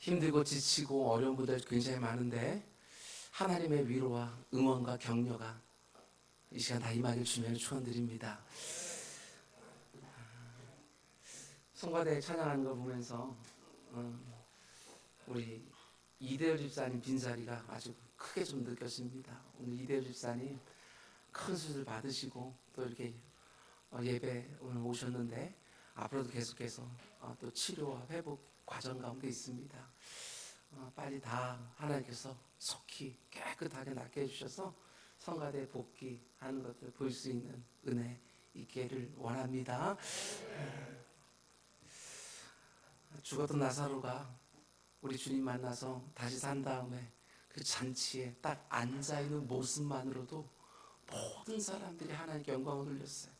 힘들고 지치고 어려운 분들 굉장히 많은데 하나님의 위로와 응원과 격려가 이 시간 다 임하길 주님의 축원드립니다. 성가대 찬양하는 걸 보면서 우리 이대열 집사님 빈자리가 아주 크게 좀 느껴집니다. 오늘 이대열 집사님 큰 수술 받으시고 또 이렇게 예배 오늘 오셨는데 앞으로도 계속해서 또 치료와 회복 과정 가운데 있습니다. 빨리 다 하나님께서 속히 깨끗하게 낫게 해주셔서 성가대 복귀하는 것을 볼 수 있는 은혜 있기를 원합니다. 죽었던 나사로가 우리 주님 만나서 다시 산 다음에 그 잔치에 딱 앉아있는 모습만으로도 모든 사람들이 하나님께 영광을 돌렸어요.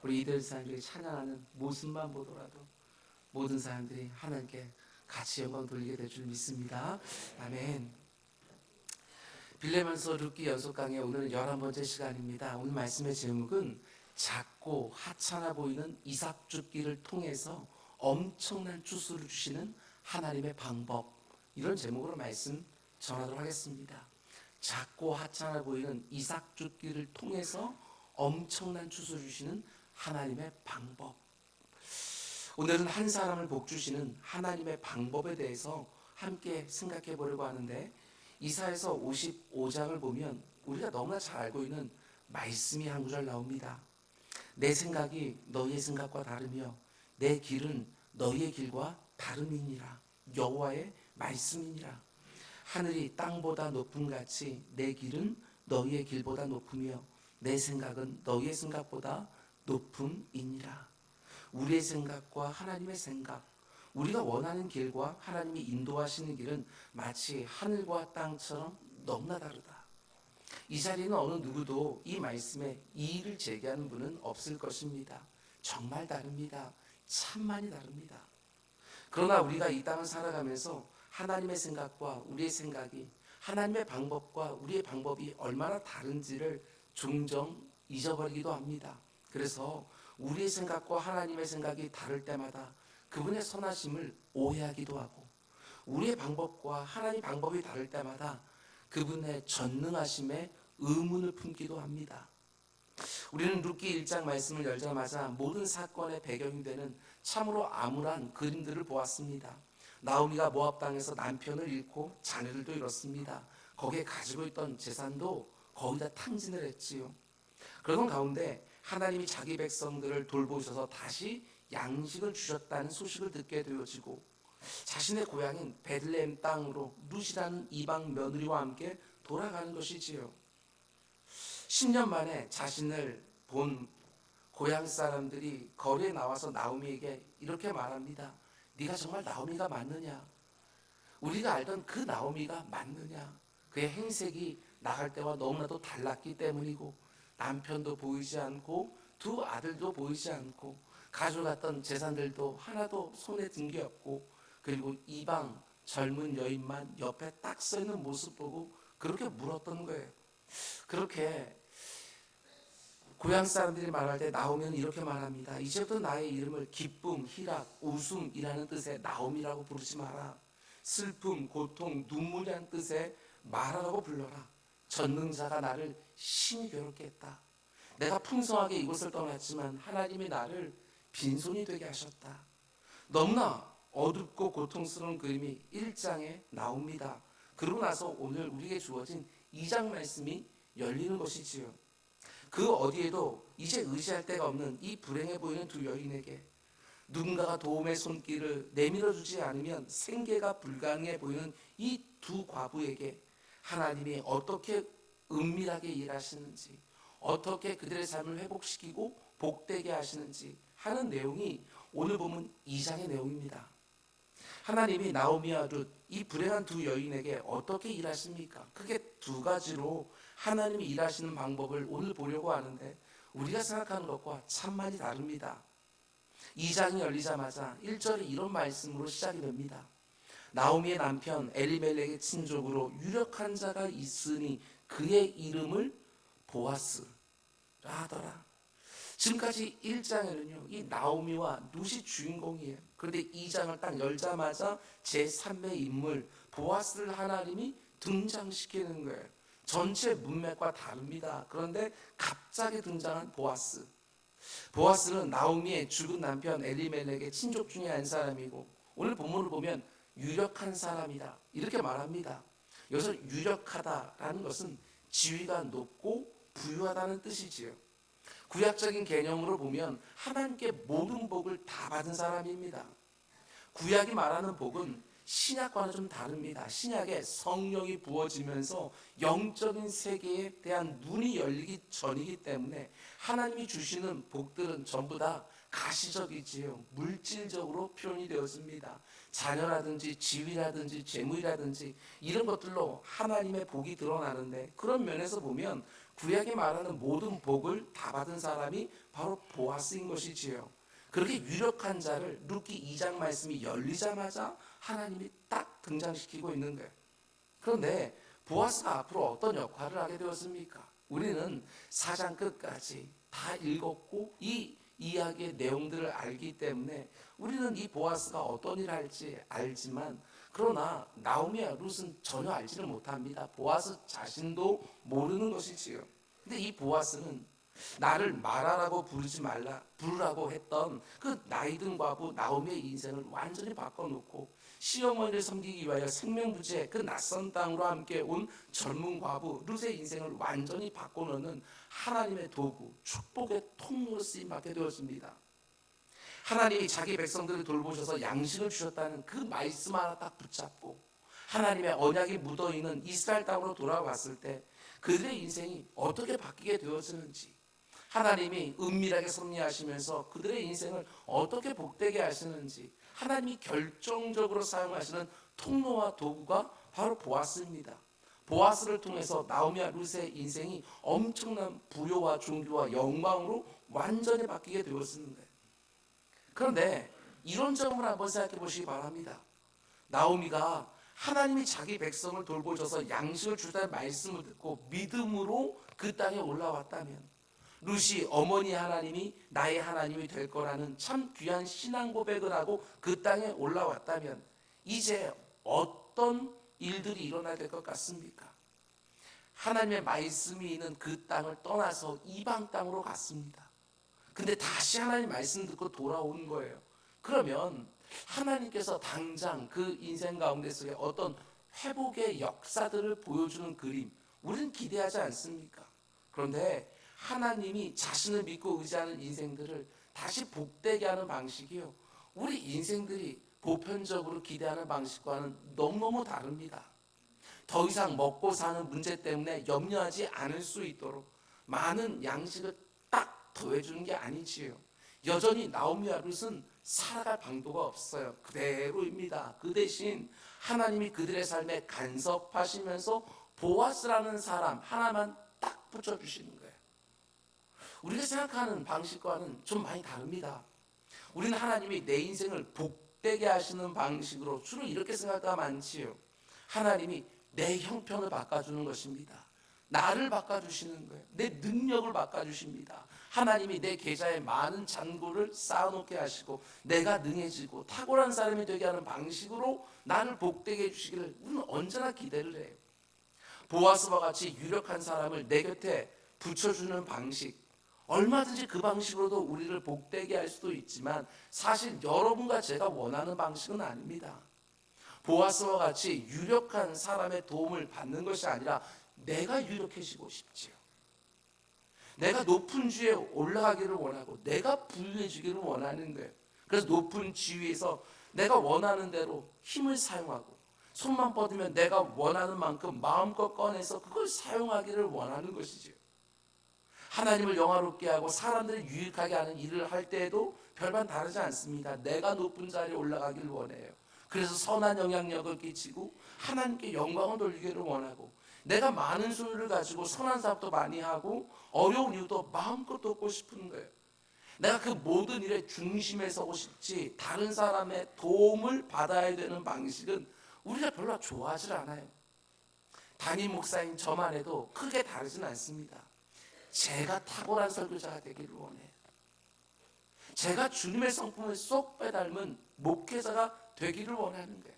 우리 이들 사람들이 찬양하는 모습만 보더라도 모든 사람들이 하나님께 같이 영광 돌리게 될 줄 믿습니다. 아멘. 빌레몬서 룻기 연속 강의 오늘은 11번째 시간입니다. 오늘 말씀의 제목은 작고 하찮아 보이는 이삭 죽기를 통해서 엄청난 추수를 주시는 하나님의 방법, 이런 제목으로 말씀 전하도록 하겠습니다. 작고 하찮아 보이는 이삭 죽기를 통해서 엄청난 추수를 주시는 하나님의 방법. 오늘은 한 사람을 복주시는 하나님의 방법에 대해서 함께 생각해 보려고 하는데, 이사야서 55장을 보면 우리가 너무나 잘 알고 있는 말씀이 한 구절 나옵니다. 내 생각이 너희의 생각과 다르며 내 길은 너희의 길과 다름이니라. 여호와의 말씀이니라. 하늘이 땅보다 높음 같이 내 길은 너희의 길보다 높으며 내 생각은 너희의 생각보다 높음이니라. 우리의 생각과 하나님의 생각, 우리가 원하는 길과 하나님이 인도하시는 길은 마치 하늘과 땅처럼 너무나 다르다. 이 자리는 어느 누구도 이 말씀에 이의를 제기하는 분은 없을 것입니다. 정말 다릅니다. 참 많이 다릅니다. 그러나 우리가 이 땅을 살아가면서 하나님의 생각과 우리의 생각이, 하나님의 방법과 우리의 방법이 얼마나 다른지를 종종 잊어버리기도 합니다. 그래서 우리의 생각과 하나님의 생각이 다를 때마다 그분의 선하심을 오해하기도 하고, 우리의 방법과 하나님 방법이 다를 때마다 그분의 전능하심에 의문을 품기도 합니다. 우리는 룻기 1장 말씀을 열자마자 모든 사건의 배경이 되는 참으로 암울한 그림들을 보았습니다. 나오미가 모압 땅에서 남편을 잃고 자녀들도 잃었습니다. 거기에 가지고 있던 재산도 거의 다 탕진을 했지요. 그러던 가운데 하나님이 자기 백성들을 돌보셔서 다시 양식을 주셨다는 소식을 듣게 되어지고, 자신의 고향인 베들레헴 땅으로 룻이라는 이방 며느리와 함께 돌아가는 것이지요. 10년 만에 자신을 본 고향 사람들이 거리에 나와서 나오미에게 이렇게 말합니다. 네가 정말 나오미가 맞느냐? 우리가 알던 그 나오미가 맞느냐? 그의 행색이 나갈 때와 너무나도 달랐기 때문이고, 남편도 보이지 않고 두 아들도 보이지 않고 가져갔던 재산들도 하나도 손에 든 게 없고, 그리고 이방 젊은 여인만 옆에 딱 서 있는 모습 보고 그렇게 물었던 거예요. 그렇게 고향 사람들이 말할 때 나오면 이렇게 말합니다. 이제부터 나의 이름을 기쁨, 희락, 웃음이라는 뜻의 나옴이라고 부르지 마라. 슬픔, 고통, 눈물이라는 뜻의 마라라고 불러라. 전능자가 나를 심히 괴롭게 했다. 내가 풍성하게 이곳을 떠났지만 하나님이 나를 빈손이 되게 하셨다. 너무나 어둡고 고통스러운 그림이 1장에 나옵니다. 그러고 나서 오늘 우리에게 주어진 2장 말씀이 열리는 것이지요. 그 어디에도 이제 의지할 데가 없는 이 불행해 보이는 두 여인에게, 누군가가 도움의 손길을 내밀어주지 않으면 생계가 불가능해 보이는 이 두 과부에게 하나님이 어떻게 은밀하게 일하시는지, 어떻게 그들의 삶을 회복시키고 복되게 하시는지 하는 내용이 오늘 보면 2장의 내용입니다. 하나님이 나오미와 룻, 이 불행한 두 여인에게 어떻게 일하십니까? 크게 두 가지로 하나님이 일하시는 방법을 오늘 보려고 하는데, 우리가 생각하는 것과 참 많이 다릅니다. 2장이 열리자마자 1절에 이런 말씀으로 시작이 됩니다. 나오미의 남편 엘리멜렉의 친족으로 유력한 자가 있으니 그의 이름을 보아스라 하더라. 지금까지 1장에는요, 이 나오미와 룻이 주인공이에요. 그런데 2장을 딱 열자마자 제3의 인물 보아스를 하나님이 등장시키는 거예요. 전체 문맥과 다릅니다. 그런데 갑자기 등장한 보아스. 보아스는 나오미의 죽은 남편 엘리멜렉의 친족 중에 한 사람이고, 오늘 본문을 보면 유력한 사람이다 이렇게 말합니다. 여기서 유력하다라는 것은 지위가 높고 부유하다는 뜻이지요. 구약적인 개념으로 보면 하나님께 모든 복을 다 받은 사람입니다. 구약이 말하는 복은 신약과는 좀 다릅니다. 신약에 성령이 부어지면서 영적인 세계에 대한 눈이 열리기 전이기 때문에 하나님이 주시는 복들은 전부 다 가시적이지요. 물질적으로 표현이 되었습니다. 자녀라든지 지위라든지 재물이라든지 이런 것들로 하나님의 복이 드러나는데, 그런 면에서 보면 구약이 말하는 모든 복을 다 받은 사람이 바로 보아스인 것이지요. 그렇게 유력한 자를 룻기 2장 말씀이 열리자마자 하나님이 딱 등장시키고 있는 거예요. 그런데 보아스가 앞으로 어떤 역할을 하게 되었습니까? 우리는 4장 끝까지 다 읽었고 이 이야기의 내용들을 알기 때문에 우리는 이 보아스가 어떤 일을 할지 알지만, 그러나 나오미와 룻은 전혀 알지를 못합니다. 보아스 자신도 모르는 것이지요. 근데 이 보아스는 나를 마라라고 부르라고 했던 그 나이든 과부 나오미의 인생을 완전히 바꿔놓고, 시어머니를 섬기기 위하여 생명부지에 그 낯선 땅으로 함께 온 젊은 과부 룻의 인생을 완전히 바꿔놓는 하나님의 도구, 축복의 통로로 쓰임받게 되었습니다. 하나님이 자기 백성들을 돌보셔서 양식을 주셨다는 그 말씀 하나 딱 붙잡고 하나님의 언약이 묻어있는 이스라엘 땅으로 돌아왔을 때 그들의 인생이 어떻게 바뀌게 되었는지, 하나님이 은밀하게 섭리하시면서 그들의 인생을 어떻게 복되게 하시는지, 하나님이 결정적으로 사용하시는 통로와 도구가 바로 보아스입니다. 보아스를 통해서 나오미와 룻의 인생이 엄청난 부요와 존귀와 영광으로 완전히 바뀌게 되었습니다. 그런데 이런 점을 한번 생각해 보시기 바랍니다. 나오미가 하나님이 자기 백성을 돌보셔서 양식을 주다는 말씀을 듣고 믿음으로 그 땅에 올라왔다면, 룻이 어머니 하나님이 나의 하나님이 될 거라는 참 귀한 신앙 고백을 하고 그 땅에 올라왔다면, 이제 어떤 일들이 일어나야 될 것 같습니까? 하나님의 말씀이 있는 그 땅을 떠나서 이방 땅으로 갔습니다. 근데 다시 하나님 말씀 듣고 돌아오는 거예요. 그러면 하나님께서 당장 그 인생 가운데 속에 어떤 회복의 역사들을 보여주는 그림, 우리는 기대하지 않습니까? 그런데 하나님이 자신을 믿고 의지하는 인생들을 다시 복되게 하는 방식이요, 우리 인생들이 보편적으로 기대하는 방식과는 너무너무 다릅니다. 더 이상 먹고 사는 문제 때문에 염려하지 않을 수 있도록 많은 양식을 딱 더해주는 게 아니지요. 여전히 나오미와 룻은 살아갈 방도가 없어요. 그대로입니다. 그 대신 하나님이 그들의 삶에 간섭하시면서 보아스라는 사람 하나만 딱 붙여주시는 거예요. 우리가 생각하는 방식과는 좀 많이 다릅니다. 우리는 하나님이 내 인생을 복되게 하시는 방식으로 주로 이렇게 생각가 많지요. 하나님이 내 형편을 바꿔주는 것입니다. 나를 바꿔주시는 거예요. 내 능력을 바꿔주십니다. 하나님이 내 계좌에 많은 잔고를 쌓아놓게 하시고 내가 능해지고 탁월한 사람이 되게 하는 방식으로 나를 복되게 해주시기를 우리는 언제나 기대를 해요. 보아스와 같이 유력한 사람을 내 곁에 붙여주는 방식, 얼마든지 그 방식으로도 우리를 복되게 할 수도 있지만 사실 여러분과 제가 원하는 방식은 아닙니다. 보아스와 같이 유력한 사람의 도움을 받는 것이 아니라 내가 유력해지고 싶지요. 내가 높은 지위에 올라가기를 원하고 내가 부유해지기를 원하는 거예요. 그래서 높은 지위에서 내가 원하는 대로 힘을 사용하고 손만 뻗으면 내가 원하는 만큼 마음껏 꺼내서 그걸 사용하기를 원하는 것이지요. 하나님을 영화롭게 하고 사람들을 유익하게 하는 일을 할 때에도 별반 다르지 않습니다. 내가 높은 자리에 올라가기를 원해요. 그래서 선한 영향력을 끼치고 하나님께 영광을 돌리기를 원하고, 내가 많은 소유를 가지고 선한 사업도 많이 하고 어려운 이유도 마음껏 돕고 싶은 거예요. 내가 그 모든 일의 중심에 서고 싶지 다른 사람의 도움을 받아야 되는 방식은 우리가 별로 좋아하지 않아요. 담임 목사인 저만 해도 크게 다르진 않습니다. 제가 탁월한 설교자가 되기를 원해요. 제가 주님의 성품을 쏙 빼닮은 목회자가 되기를 원하는 거예요.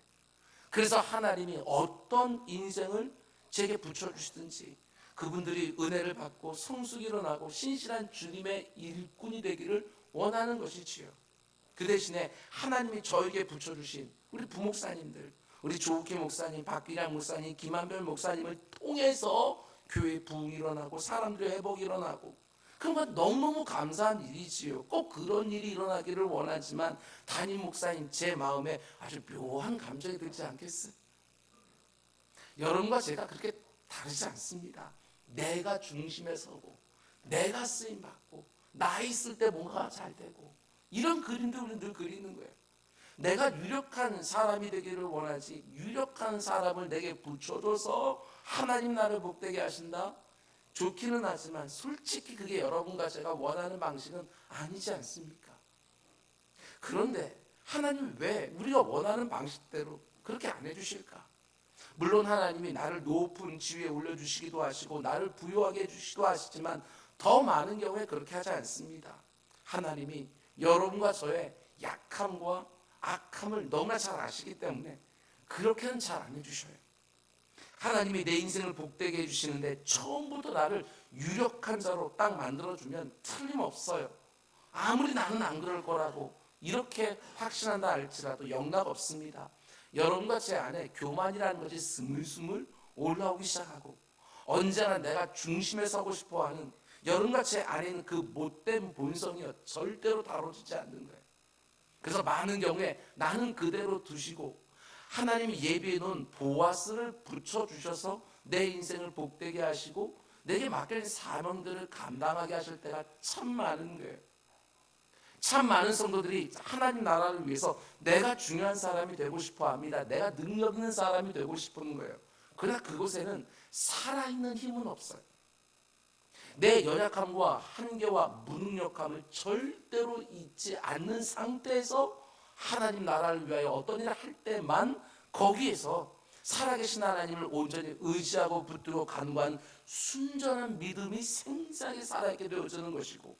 그래서 하나님이 어떤 인생을 제게 붙여주시든지 그분들이 은혜를 받고 성숙이 일어나고 신실한 주님의 일꾼이 되기를 원하는 것이지요. 그 대신에 하나님이 저에게 붙여주신 우리 부목사님들, 우리 조욱희 목사님, 박기량 목사님, 김한별 목사님을 통해서 교회 부흥이 일어나고 사람들의 회복이 일어나고, 그런 건 너무너무 감사한 일이지요. 꼭 그런 일이 일어나기를 원하지만 담임 목사님 제 마음에 아주 묘한 감정이 들지 않겠어요? 여러분과 제가 그렇게 다르지 않습니다. 내가 중심에 서고 내가 쓰임받고 나 있을 때 뭔가 잘 되고, 이런 그림들 우리는 늘 그리는 거예요. 내가 유력한 사람이 되기를 원하지, 유력한 사람을 내게 붙여줘서 하나님 나를 복되게 하신다? 좋기는 하지만 솔직히 그게 여러분과 제가 원하는 방식은 아니지 않습니까? 그런데 하나님 왜 우리가 원하는 방식대로 그렇게 안 해주실까? 물론 하나님이 나를 높은 지위에 올려주시기도 하시고 나를 부유하게 해주시기도 하시지만 더 많은 경우에 그렇게 하지 않습니다. 하나님이 여러분과 저의 약함과 악함을 너무나 잘 아시기 때문에 그렇게는 잘 안 해주셔요. 하나님이 내 인생을 복되게 해주시는데 처음부터 나를 유력한 자로 딱 만들어주면 틀림없어요. 아무리 나는 안 그럴 거라고 이렇게 확신한다 할지라도 영락 없습니다. 여러분과 제 안에 교만이라는 것이 스물스물 올라오기 시작하고, 언제나 내가 중심에 서고 싶어하는 여러분과 제 안에 있는 그 못된 본성이요 절대로 다뤄지지 않는 거예요. 그래서 많은 경우에 나는 그대로 두시고 하나님이 예비해 놓은 보아스를 붙여주셔서 내 인생을 복되게 하시고 내게 맡겨진 사명들을 감당하게 하실 때가 참 많은 거예요. 참 많은 성도들이 하나님 나라를 위해서 내가 중요한 사람이 되고 싶어 합니다. 내가 능력 있는 사람이 되고 싶은 거예요. 그러나 그곳에는 살아있는 힘은 없어요. 내 연약함과 한계와 무능력함을 절대로 잊지 않는 상태에서 하나님 나라를 위하여 어떤 일을 할 때만 거기에서 살아계신 하나님을 온전히 의지하고 붙들고 간구한 순전한 믿음이 생생하게 살아있게 되어지는 것이고,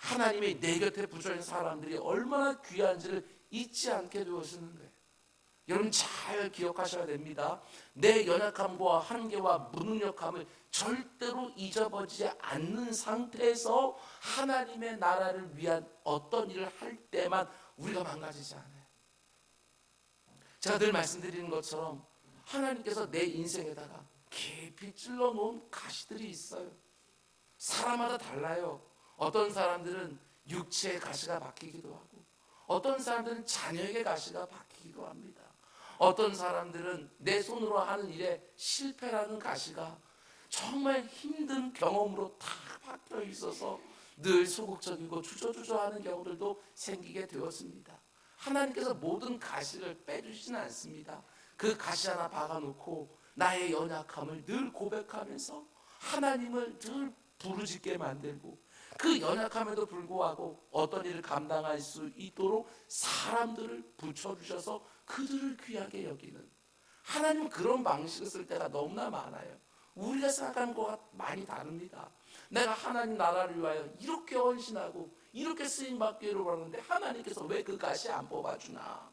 하나님이 내 곁에 붙여진 사람들이 얼마나 귀한지를 잊지 않게 되어지는 거예요. 여러분 잘 기억하셔야 됩니다. 내 연약함과 한계와 무능력함을 절대로 잊어버리지 않는 상태에서 하나님의 나라를 위한 어떤 일을 할 때만 우리가 망가지지 않아요. 제가 늘 말씀드리는 것처럼 하나님께서 내 인생에다가 깊이 찔러놓은 가시들이 있어요. 사람마다 달라요. 어떤 사람들은 육체의 가시가 박히기도 하고, 어떤 사람들은 자녀에게 가시가 박히기도 합니다. 어떤 사람들은 내 손으로 하는 일에 실패라는 가시가 정말 힘든 경험으로 다 박혀 있어서 늘 소극적이고 주저주저하는 경우들도 생기게 되었습니다. 하나님께서 모든 가시를 빼주시지는 않습니다. 그 가시 하나 박아놓고 나의 연약함을 늘 고백하면서 하나님을 늘 부르짖게 만들고, 그 연약함에도 불구하고 어떤 일을 감당할 수 있도록 사람들을 붙여주셔서 그들을 귀하게 여기는, 하나님은 그런 방식을 쓸 때가 너무나 많아요. 우리가 생각하는 것과 많이 다릅니다. 내가 하나님 나라를 위하여 이렇게 헌신하고 이렇게 쓰임받기를 원하는데 하나님께서 왜 그 가시 안 뽑아주나?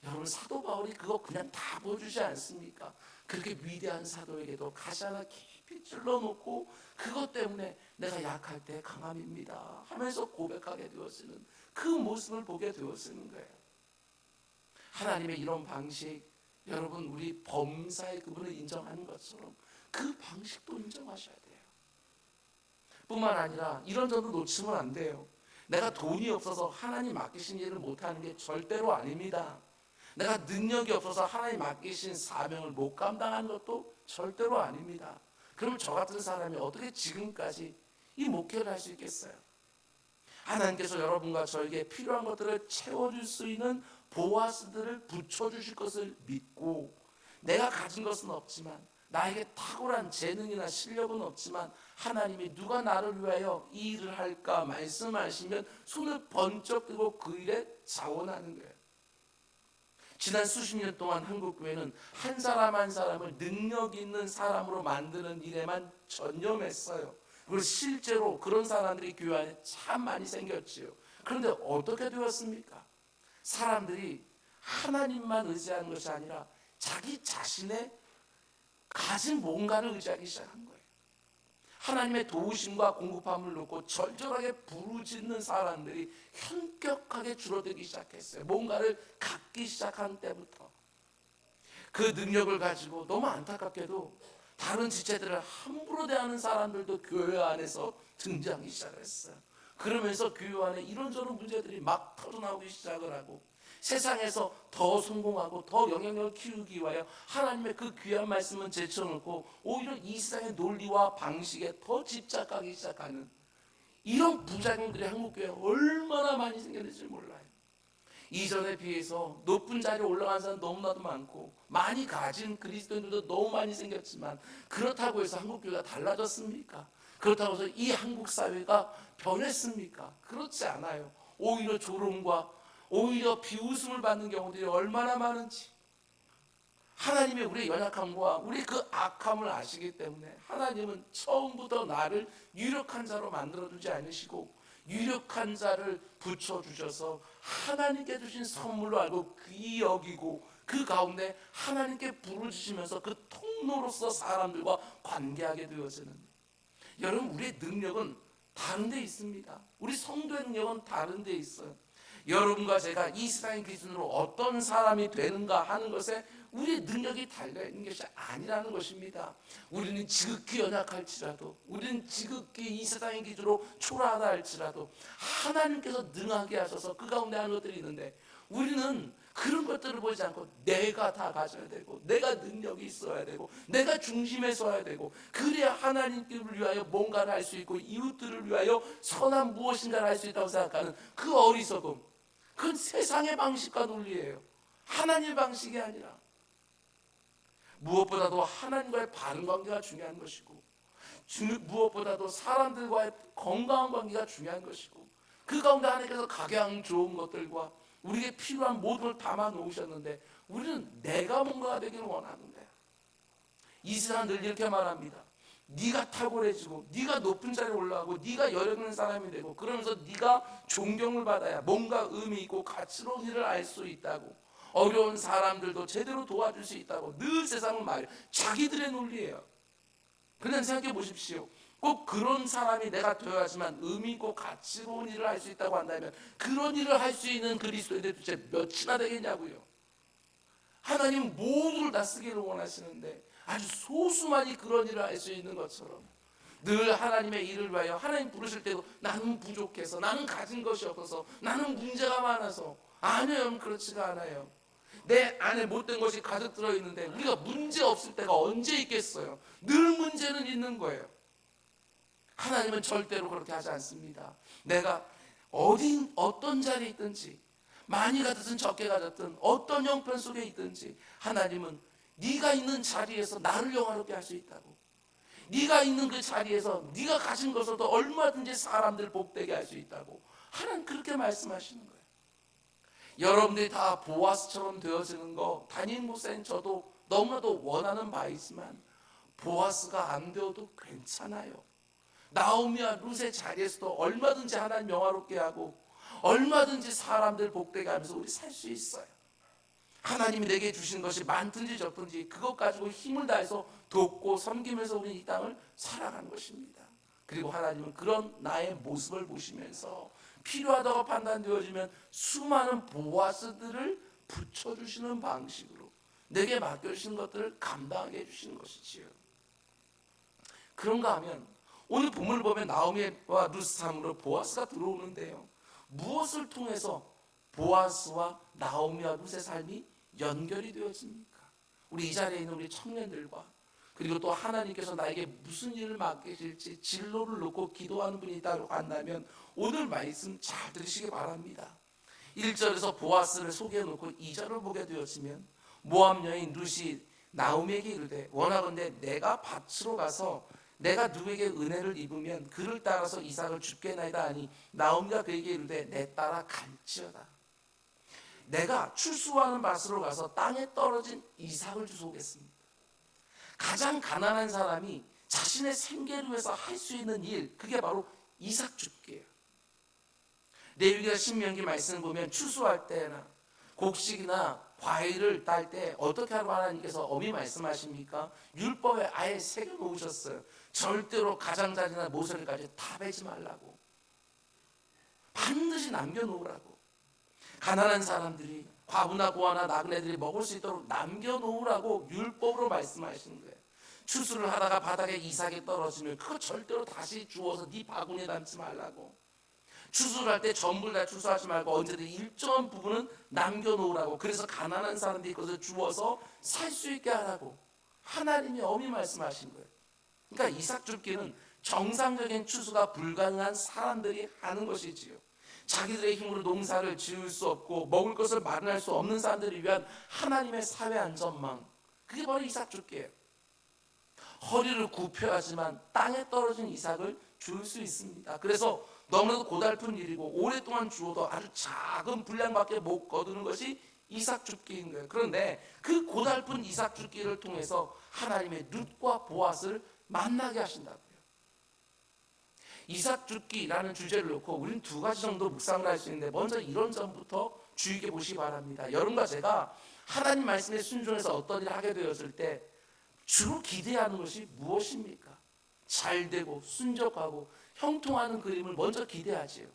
여러분 사도 바울이 그거 그냥 다 보여주지 않습니까? 그렇게 위대한 사도에게도 가시 하나 깊이 찔러놓고 그것 때문에 내가 약할 때 강함입니다 하면서 고백하게 되었으는 그 모습을 보게 되었으는 거예요. 하나님의 이런 방식, 여러분 우리 범사의 그분을 인정하는 것처럼 그 방식도 인정하셔야 돼요. 뿐만 아니라 이런 점도 놓치면 안 돼요. 내가 돈이 없어서 하나님 맡기신 일을 못하는 게 절대로 아닙니다. 내가 능력이 없어서 하나님 맡기신 사명을 못 감당하는 것도 절대로 아닙니다. 그럼 저 같은 사람이 어떻게 지금까지 이 목회를 할 수 있겠어요? 하나님께서 여러분과 저에게 필요한 것들을 채워줄 수 있는 보아스들을 붙여주실 것을 믿고, 내가 가진 것은 없지만, 나에게 탁월한 재능이나 실력은 없지만 하나님이 누가 나를 위하여 이 일을 할까 말씀하시면 손을 번쩍 들고 그 일에 자원하는 거예요. 지난 수십 년 동안 한국교회는 한 사람 한 사람을 능력 있는 사람으로 만드는 일에만 전념했어요. 그리고 실제로 그런 사람들이 교회 안에 참 많이 생겼지요. 그런데 어떻게 되었습니까? 사람들이 하나님만 의지하는 것이 아니라 자기 자신의 가진 뭔가를 의지하기 시작한 거예요. 하나님의 도우심과 공급함을 놓고 절절하게 부르짖는 사람들이 현격하게 줄어들기 시작했어요. 뭔가를 갖기 시작한 때부터. 그 능력을 가지고 너무 안타깝게도 다른 지체들을 함부로 대하는 사람들도 교회 안에서 등장하기 시작했어요. 그러면서 교회 안에 이런저런 문제들이 막 터져나오기 시작을 하고, 세상에서 더 성공하고 더 영향력을 키우기 위하여 하나님의 그 귀한 말씀은 제쳐놓고 오히려 이 세상의 논리와 방식에 더 집착하기 시작하는 이런 부작용들이 한국교회에 얼마나 많이 생겼는지 몰라요. 이전에 비해서 높은 자리에 올라간 사람 너무나도 많고 많이 가진 그리스도인들도 너무 많이 생겼지만, 그렇다고 해서 한국교회가 달라졌습니까? 그렇다고 해서 이 한국 사회가 변했습니까? 그렇지 않아요. 오히려 조롱과 오히려 비웃음을 받는 경우들이 얼마나 많은지, 하나님이 우리의 연약함과 우리의 그 악함을 아시기 때문에 하나님은 처음부터 나를 유력한 자로 만들어두지 않으시고 유력한 자를 붙여주셔서 하나님께 주신 선물로 알고 귀히 여기고 그 가운데 하나님께 부르주시면서 그 통로로서 사람들과 관계하게 되어지는, 여러분, 우리의 능력은 다른 데 있습니다. 우리 성도의 능력은 다른 데 있어요. 여러분과 제가 이 세상의 기준으로 어떤 사람이 되는가 하는 것에 우리의 능력이 달려있는 것이 아니라는 것입니다. 우리는 지극히 연약할지라도, 우리는 지극히 이 세상의 기준으로 초라하다 할지라도 하나님께서 능하게 하셔서 그 가운데 하는 것들이 있는데, 우리는 그런 것들을 보지 않고 내가 다 가져야 되고 내가 능력이 있어야 되고 내가 중심에 서야 되고, 그래야 하나님을 위하여 뭔가를 할 수 있고 이웃들을 위하여 선한 무엇인가를 할 수 있다고 생각하는 그 어리석음, 그건 세상의 방식과 논리예요. 하나님의 방식이 아니라. 무엇보다도 하나님과의 바른 관계가 중요한 것이고, 무엇보다도 사람들과의 건강한 관계가 중요한 것이고, 그 가운데 하나님께서 각양 좋은 것들과 우리에게 필요한 모든 걸 담아 놓으셨는데, 우리는 내가 뭔가가 되기를 원하는데, 이 세상은 늘 이렇게 말합니다. 네가 탁월해지고 네가 높은 자리에 올라가고 네가 여력 있는 사람이 되고 그러면서 네가 존경을 받아야 뭔가 의미 있고 가치로운 일을 알 수 있다고, 어려운 사람들도 제대로 도와줄 수 있다고 늘 세상은 말해요. 자기들의 논리예요. 그냥 생각해 보십시오. 꼭 그런 사람이 내가 되어야지만 의미 있고 가치로운 일을 할 수 있다고 한다면, 그런 일을 할 수 있는 그리스도인들이 도대체 몇이나 되겠냐고요. 하나님은 모두를 다 쓰기를 원하시는데 아주 소수만이 그런 일을 할 수 있는 것처럼, 늘 하나님의 일을 위하여 하나님 부르실 때도 나는 부족해서, 나는 가진 것이 없어서, 나는 문제가 많아서. 아니요, 그렇지가 않아요. 내 안에 못된 것이 가득 들어있는데 우리가 문제 없을 때가 언제 있겠어요? 늘 문제는 있는 거예요. 하나님은 절대로 그렇게 하지 않습니다. 내가 어떤 자리에 있든지, 많이 가졌든 적게 가졌든 어떤 형편 속에 있든지, 하나님은 네가 있는 자리에서 나를 영화롭게 할 수 있다고, 네가 있는 그 자리에서 네가 가진 것으로도 얼마든지 사람들 복되게 할 수 있다고 하나님 그렇게 말씀하시는 거예요. 여러분들이 다 보아스처럼 되어지는 거 담임 목사님 저도 너무나도 원하는 바이지만, 보아스가 안 되어도 괜찮아요. 나오미와 룻의 자리에서도 얼마든지 하나님 영화롭게 하고 얼마든지 사람들 복되게 하면서 우리 살 수 있어요. 하나님이 내게 주신 것이 많든지 적든지 그것 가지고 힘을 다해서 돕고 섬기면서 우리 이 땅을 살아가는 것입니다. 그리고 하나님은 그런 나의 모습을 보시면서 필요하다고 판단되어지면 수많은 보아스들을 붙여주시는 방식으로 내게 맡겨주신 것들을 감당하게 해주시는 것이지요. 그런가 하면 오늘 본문을 보면 나오미와 룻삼으로 보아스가 들어오는데요, 무엇을 통해서 보아스와 나오미와 룻의 삶이 연결이 되어집니까? 우리 이 자리에 있는 우리 청년들과, 그리고 또 하나님께서 나에게 무슨 일을 맡기실지 진로를 놓고 기도하는 분이 있다고 한다면 오늘 말씀 잘 들으시기 바랍니다. 1절에서 보아스를 소개해 놓고 2절을 보게 되어지면, 모압 여인 룻이 나오미에게 이르되 원하건대 내가 밭으로 가서 내가 누구에게 은혜를 입으면 그를 따라서 이삭을 줍게 나이다 하니, 나오미가 그에게 이르되 내 따라 갈지어다. 내가 출수하는 밭으로 가서 땅에 떨어진 이삭을 주워오겠습니다. 가장 가난한 사람이 자신의 생계를 위해서 할 수 있는 일, 그게 바로 이삭 줍기예요. 레위기나 신명기 말씀을 보면 추수할 때나 곡식이나 과일을 딸 때 어떻게 하라고 하나님께서 엄히 말씀하십니까? 율법에 아예 새겨 놓으셨어요. 절대로 가장자리나 모서리까지 다 베지 말라고. 반드시 남겨놓으라고. 가난한 사람들이, 과부나 고아나 나그네들이 먹을 수 있도록 남겨놓으라고 율법으로 말씀하시는 거예요. 추수를 하다가 바닥에 이삭이 떨어지면 그거 절대로 다시 주워서 네 바구니에 담지 말라고. 추수를 할 때 전부 다 추수하지 말고 언제든 일정한 부분은 남겨놓으라고. 그래서 가난한 사람들이 그것을 주워서 살 수 있게 하라고 하나님이 엄히 말씀하신 거예요. 그러니까 이삭 줍기는 정상적인 추수가 불가능한 사람들이 하는 것이지요. 자기들의 힘으로 농사를 지을 수 없고 먹을 것을 마련할 수 없는 사람들을 위한 하나님의 사회 안전망, 그게 바로 이삭 줍기예요. 허리를 굽혀야지만 땅에 떨어진 이삭을 줄 수 있습니다. 그래서 너무나도 고달픈 일이고 오랫동안 주어도 아주 작은 분량밖에 못 거두는 것이 이삭 줍기인 거예요. 그런데 그 고달픈 이삭 줍기를 통해서 하나님의 룻과 보아스를 만나게 하신다고요. 이삭 줍기라는 주제를 놓고 우리는 두 가지 정도 묵상을 할 수 있는데, 먼저 이런 점부터 주의 깊게 보시기 바랍니다. 여러분과 제가 하나님 말씀에 순종해서 어떤 일을 하게 되었을 때 주로 기대하는 것이 무엇입니까? 잘 되고 순적하고 형통하는 그림을 먼저 기대하지요.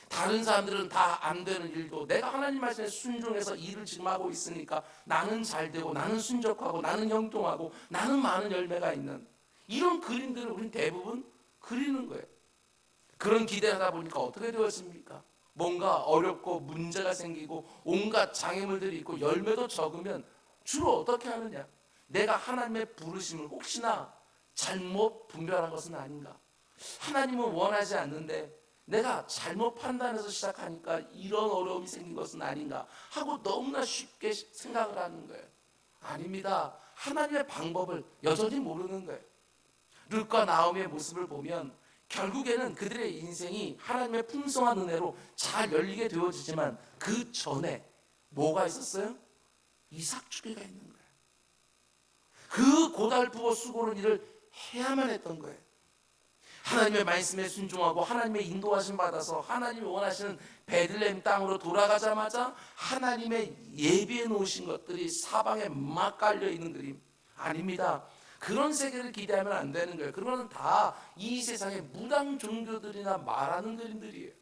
다른 사람들은 다 안 되는 일도 내가 하나님 말씀에 순종해서 일을 지금 하고 있으니까 나는 잘 되고 나는 순적하고 나는 형통하고 나는 많은 열매가 있는, 이런 그림들을 우리는 대부분 그리는 거예요. 그런 기대하다 보니까 어떻게 되었습니까? 뭔가 어렵고 문제가 생기고 온갖 장애물들이 있고 열매도 적으면 주로 어떻게 하느냐? 내가 하나님의 부르심을 혹시나 잘못 분별한 것은 아닌가? 하나님은 원하지 않는데 내가 잘못 판단해서 시작하니까 이런 어려움이 생긴 것은 아닌가 하고 너무나 쉽게 생각을 하는 거예요. 아닙니다. 하나님의 방법을 여전히 모르는 거예요. 룻과 나오미의 모습을 보면 결국에는 그들의 인생이 하나님의 풍성한 은혜로 잘 열리게 되어지지만 그 전에 뭐가 있었어요? 이삭 주기가 있는 거예요. 그 고달프고 수고로운 일을 해야만 했던 거예요. 하나님의 말씀에 순종하고 하나님의 인도하심 받아서 하나님이 원하시는 베들레헴 땅으로 돌아가자마자 하나님의 예비해 놓으신 것들이 사방에 막 깔려 있는 그림 아닙니다. 그런 세계를 기대하면 안 되는 거예요. 그거는 다 이 세상의 무당 종교들이나 말하는 그림들이에요.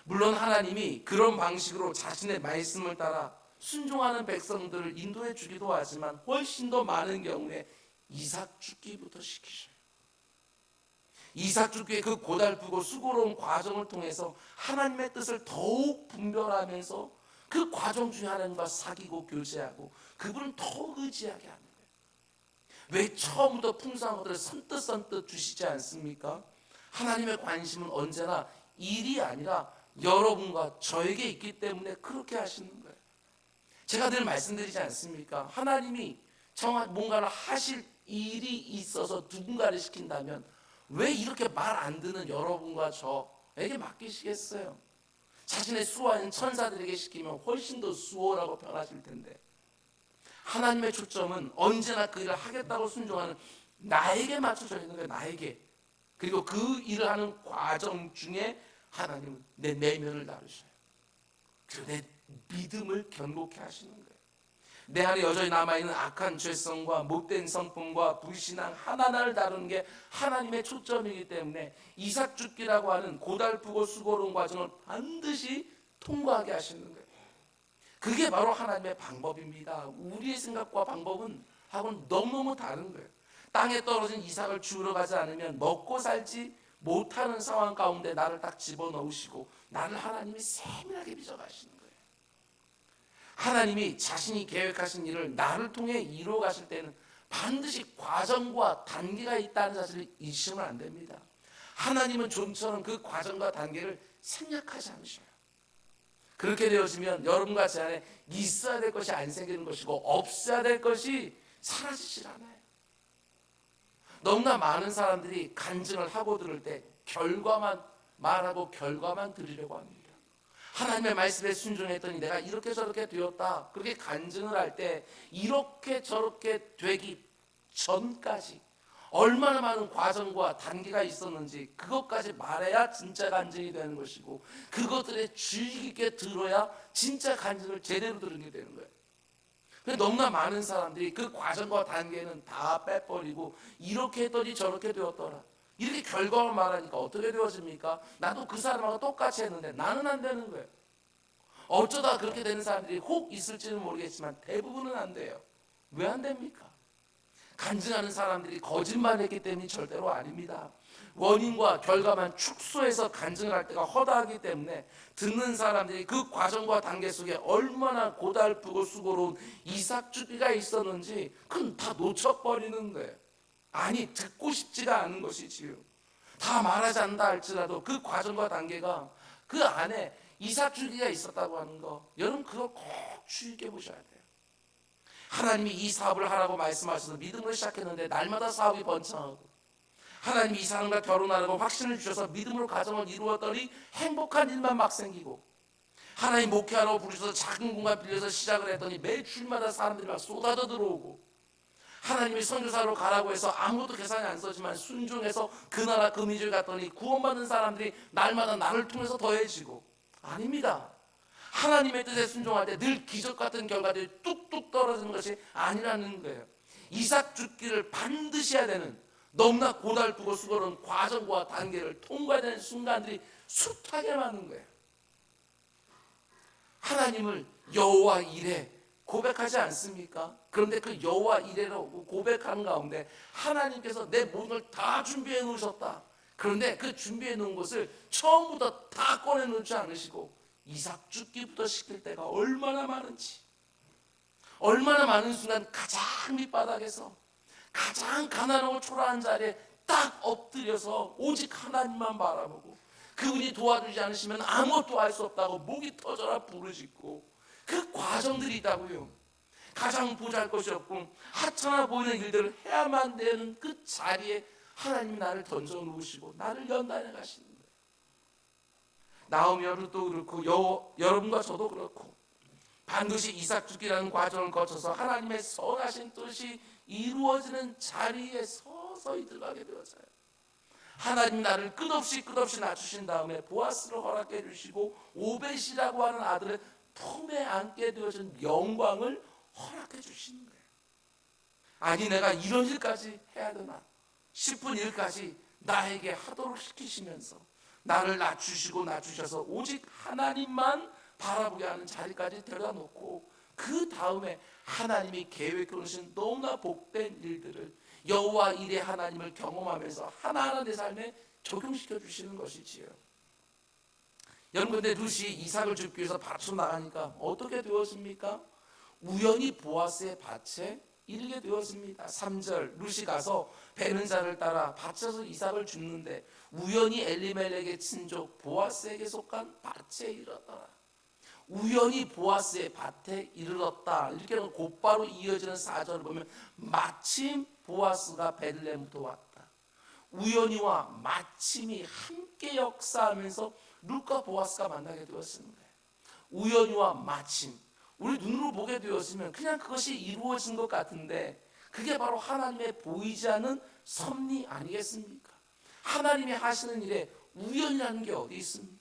물론 하나님이 그런 방식으로 자신의 말씀을 따라 순종하는 백성들을 인도해 주기도 하지만 훨씬 더 많은 경우에 이삭 죽기부터 시키셔요. 이삭 죽기의 그 고달프고 수고로운 과정을 통해서 하나님의 뜻을 더욱 분별하면서 그 과정 중에 하나님과 사귀고 교제하고 그분을 더 의지하게 하는 거예요. 왜 처음부터 풍성한 것들을 선뜻 주시지 않습니까? 하나님의 관심은 언제나 일이 아니라 여러분과 저에게 있기 때문에 그렇게 하시는 거예요. 제가 늘 말씀드리지 않습니까? 하나님이 정말 뭔가를 하실 일이 있어서 누군가를 시킨다면 왜 이렇게 말 안 듣는 여러분과 저에게 맡기시겠어요? 자신의 수호하는 천사들에게 시키면 훨씬 더 수호라고 변하실 텐데, 하나님의 초점은 언제나 그 일을 하겠다고 순종하는 나에게 맞춰져 있는 거예요. 나에게. 그리고 그 일을 하는 과정 중에 하나님은 내 내면을 다루셔요. 그리고 내 믿음을 견고케 하시는 거예요. 내 안에 여전히 남아있는 악한 죄성과 못된 성품과 불신앙 하나하나를 다루는 게 하나님의 초점이기 때문에 이삭 죽기라고 하는 고달프고 수고로운 과정을 반드시 통과하게 하시는 거예요. 그게 바로 하나님의 방법입니다. 우리의 생각과 방법은 하고는 너무너무 다른 거예요. 땅에 떨어진 이삭을 주우러 가지 않으면 먹고 살지 못하는 상황 가운데 나를 딱 집어넣으시고 나를 하나님이 세밀하게 빚어가시는 거예요. 하나님이 자신이 계획하신 일을 나를 통해 이루어 가실 때는 반드시 과정과 단계가 있다는 사실을 잊으시면 안 됩니다. 하나님은 좀처럼 그 과정과 단계를 생략하지 않으셔요. 그렇게 되어지면 여러분과 제 안에 있어야 될 것이 안 생기는 것이고 없어야 될 것이 사라지질 않아요. 너무나 많은 사람들이 간증을 하고 들을 때 결과만 말하고 결과만 들으려고 합니다. 하나님의 말씀에 순종했더니 내가 이렇게 저렇게 되었다, 그렇게 간증을 할 때 이렇게 저렇게 되기 전까지 얼마나 많은 과정과 단계가 있었는지 그것까지 말해야 진짜 간증이 되는 것이고, 그것들에 주의 깊게 들어야 진짜 간증을 제대로 들은 게 되는 거예요. 근데 너무나 많은 사람들이 그 과정과 단계는 다 빼버리고 이렇게 했더니 저렇게 되었더라, 이렇게 결과를 말하니까 어떻게 되어집니까? 나도 그 사람하고 똑같이 했는데 나는 안 되는 거예요. 어쩌다 그렇게 되는 사람들이 혹 있을지는 모르겠지만 대부분은 안 돼요. 왜 안 됩니까? 간증하는 사람들이 거짓말했기 때문이 절대로 아닙니다. 원인과 결과만 축소해서 간증을 할 때가 허다하기 때문에 듣는 사람들이 그 과정과 단계 속에 얼마나 고달프고 수고로운 이삭 주기가 있었는지 그건 다 놓쳐버리는 거예요. 아니, 듣고 싶지가 않은 것이지요. 다 말하지 않는다 할지라도 그 과정과 단계가 그 안에 이삭 주기가 있었다고 하는 거, 여러분 그거 꼭 주의 깊게 보셔야 돼요. 하나님이 이 사업을 하라고 말씀하셔서 믿음으로 시작했는데 날마다 사업이 번창하고, 하나님이 이 사람과 결혼하라고 확신을 주셔서 믿음으로 가정을 이루었더니 행복한 일만 막 생기고, 하나님 목회하라고 부르셔서 작은 공간 빌려서 시작을 했더니 매 주일마다 사람들이 막 쏟아져 들어오고, 하나님이 선교사로 가라고 해서 아무것도 계산이 안 서지만 순종해서 그 나라 그 민족에 갔더니 구원받는 사람들이 날마다 나를 통해서 더해지고. 아닙니다. 하나님의 뜻에 순종할 때 늘 기적 같은 결과들이 뚝뚝 떨어지는 것이 아니라는 거예요. 이삭 죽기를 반드시 해야 되는, 너무나 고달프고 수고로운 과정과 단계를 통과해야 되는 순간들이 숱하게 많은 거예요. 하나님을 여호와 이레 고백하지 않습니까? 그런데 그 여호와 이레라고 고백하는 가운데 하나님께서 내 모든 걸 다 준비해 놓으셨다. 그런데 그 준비해 놓은 것을 처음부터 다 꺼내 놓지 않으시고 이삭 죽기부터 시킬 때가 얼마나 많은지, 얼마나 많은 순간 가장 밑바닥에서 가장 가난하고 초라한 자리에 딱 엎드려서 오직 하나님만 바라보고, 그분이 도와주지 않으시면 아무것도 할 수 없다고 목이 터져라 부르짖고, 그 과정들이 있다고요. 가장 보잘것이 없고 하찮아 보이는 일들을 해야만 되는 그 자리에 하나님이 나를 던져놓으시고 나를 연단해 가시는 거예요. 나오미 여러분도 그렇고 여러분과 저도 그렇고 반드시 이삭 죽기라는 과정을 거쳐서 하나님의 선하신 뜻이 이루어지는 자리에 서서히 들어가게 되어져요. 하나님 나를 끝없이 낮추신 다음에 보아스를 허락해 주시고 오벳이라고 하는 아들을 품에 안게 되어진 영광을 허락해 주시는 거예요. 아니, 내가 이런 일까지 해야 되나 싶은 일까지 나에게 하도록 시키시면서 나를 낮추셔서 오직 하나님만 바라보게 하는 자리까지 데려다 놓고, 그 다음에 하나님이 계획해 놓으신 너무나 복된 일들을 여호와 이레 하나님을 경험하면서 하나하나 내 삶에 적용시켜 주시는 것이지요. 여러분, 근데 룻이 이삭을 줍기 위해서 밭으로 나가니까 어떻게 되었습니까? 우연히 보아스의 밭에 이르게 되었습니다. 3절, 룻이 가서 베는 자를 따라 밭에서 이삭을 줍는데 우연히 엘리멜렉의 친족 보아스에게 속한 밭에 이르렀더라. 우연히 보아스의 밭에 이르렀다, 이렇게 곧바로 이어지는 4절을 보면 마침 보아스가 베들레헴부터 왔다. 우연히와 마침이 함께 역사하면서 룻과 보아스가 만나게 되었습니다. 우연히와 마침, 우리 눈으로 보게 되었으면 그냥 그것이 이루어진 것 같은데 그게 바로 하나님의 보이지 않는 섭리 아니겠습니까? 하나님이 하시는 일에 우연이라는 게 어디 있습니까?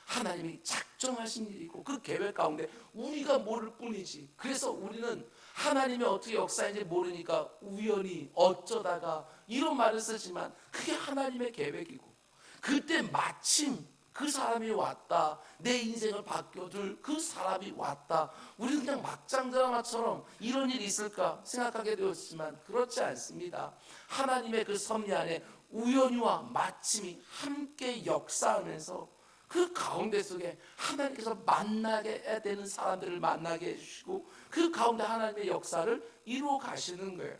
하나님이 작정하신 일이고 그 계획 가운데 우리가 모를 뿐이지. 그래서 우리는 하나님이 어떻게 역사인지 모르니까 우연히 어쩌다가 이런 말을 쓰지만 그게 하나님의 계획이고, 그때 마침 그 사람이 왔다, 내 인생을 바꿔줄 그 사람이 왔다. 우리는 그냥 막장 드라마처럼 이런 일이 있을까 생각하게 되었지만 그렇지 않습니다. 하나님의 그 섭리 안에 우연히와 마침이 함께 역사하면서 그 가운데 속에 하나님께서 만나게 해야 되는 사람들을 만나게 해주시고 그 가운데 하나님의 역사를 이루어 가시는 거예요.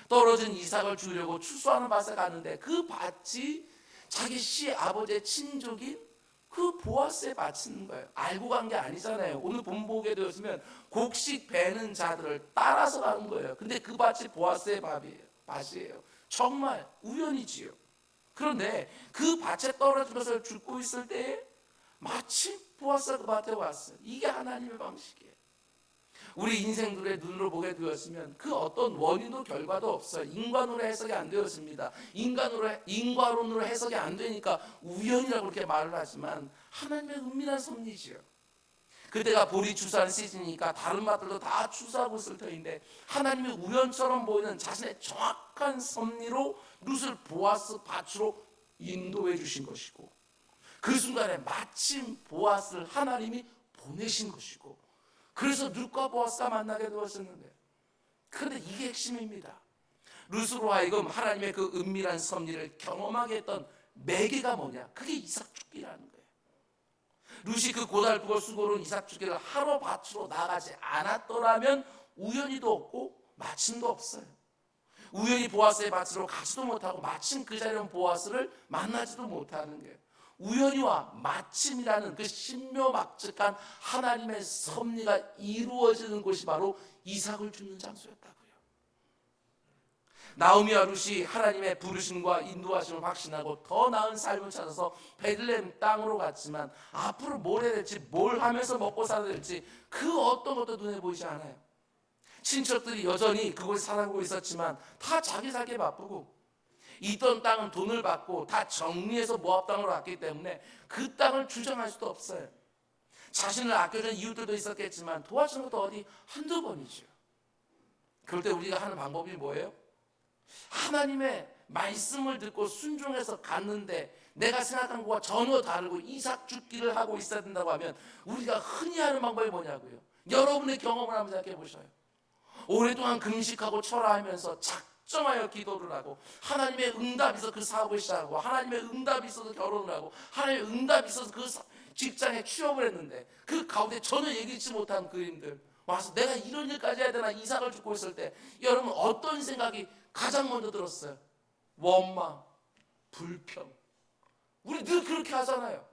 떨어진 이삭을 주려고 추수하는 밭에 가는데 그 밭이 자기 시아버지의 친족인 그 보아스에 바치는 거예요. 알고 간 게 아니잖아요. 오늘 본 보게 되었으면 곡식 베는 자들을 따라서 가는 거예요. 근데 그 밭이 보아스의 밭이에요. 정말 우연이지요. 그런데 그 밭에 떨어진 것을 줍고 있을 때에 마침 보아스가 그 밭에 왔어요. 이게 하나님의 방식이에요. 우리 인생들의 눈으로 보게 되었으면 그 어떤 원인도 결과도 없어요. 인간으로 해석이 안 되었습니다. 인과론으로 해석이 안 되니까 우연이라고 그렇게 말을 하지만 하나님의 은밀한 섭리지요. 그때가 보리 추수하는 시즌이니까 다른 맛들도 다 추수하고 있을 터인데 하나님의 우연처럼 보이는 자신의 정확한 섭리로 룻을 보아스 밭으로 인도해 주신 것이고, 그 순간에 마침 보아스를 하나님이 보내신 것이고, 그래서 룻과 보아스가 만나게 되었었는데, 그런데 이게 핵심입니다. 룻으로 하여금 하나님의 그 은밀한 섭리를 경험하게 했던 매개가 뭐냐? 그게 이삭 죽기라는 거예요. 룻이 그 고달프고 수고로운 이삭 죽기를 하러 밭으로 나가지 않았더라면 우연히도 없고 마침도 없어요. 우연히 보아스의 밭으로 가지도 못하고 마침 그 자리에 온 보아스를 만나지도 못하는 거예요. 우연히와 마침이라는 그 신묘막측한 하나님의 섭리가 이루어지는 곳이 바로 이삭을 주는 장소였다고요. 나오미와 룻이 하나님의 부르심과 인도하심을 확신하고 더 나은 삶을 찾아서 베들레헴 땅으로 갔지만 앞으로 뭘 해야 될지, 뭘 하면서 먹고 살아야 될지 그 어떤 것도 눈에 보이지 않아요. 친척들이 여전히 그곳에 살고 있었지만 다 자기 살기에 바쁘고, 있던 땅은 돈을 받고 다 정리해서 모압 땅으로 왔기 때문에 그 땅을 주장할 수도 없어요. 자신을 아껴주는 이웃들도 있었겠지만 도와주는 것도 어디 한두 번이죠. 그럴 때 우리가 하는 방법이 뭐예요? 하나님의 말씀을 듣고 순종해서 갔는데 내가 생각한 것과 전혀 다르고 이삭 죽기를 하고 있어야 된다고 하면 우리가 흔히 하는 방법이 뭐냐고요. 여러분의 경험을 한번 생각해 보셔요. 오랫동안 금식하고 철화하면서 작정하여 기도를 하고 하나님의 응답이 있어서 그 사업을 시작하고 하나님의 응답이 있어서 결혼을 하고 하나님의 응답이 있어서 그 직장에 취업을 했는데 그 가운데 전혀 예기치 못한 그림들 와서 내가 이런 일까지 해야 되나 이삭을 죽고 있을 때 여러분 어떤 생각이 가장 먼저 들었어요? 원망, 불평. 우리 늘 그렇게 하잖아요.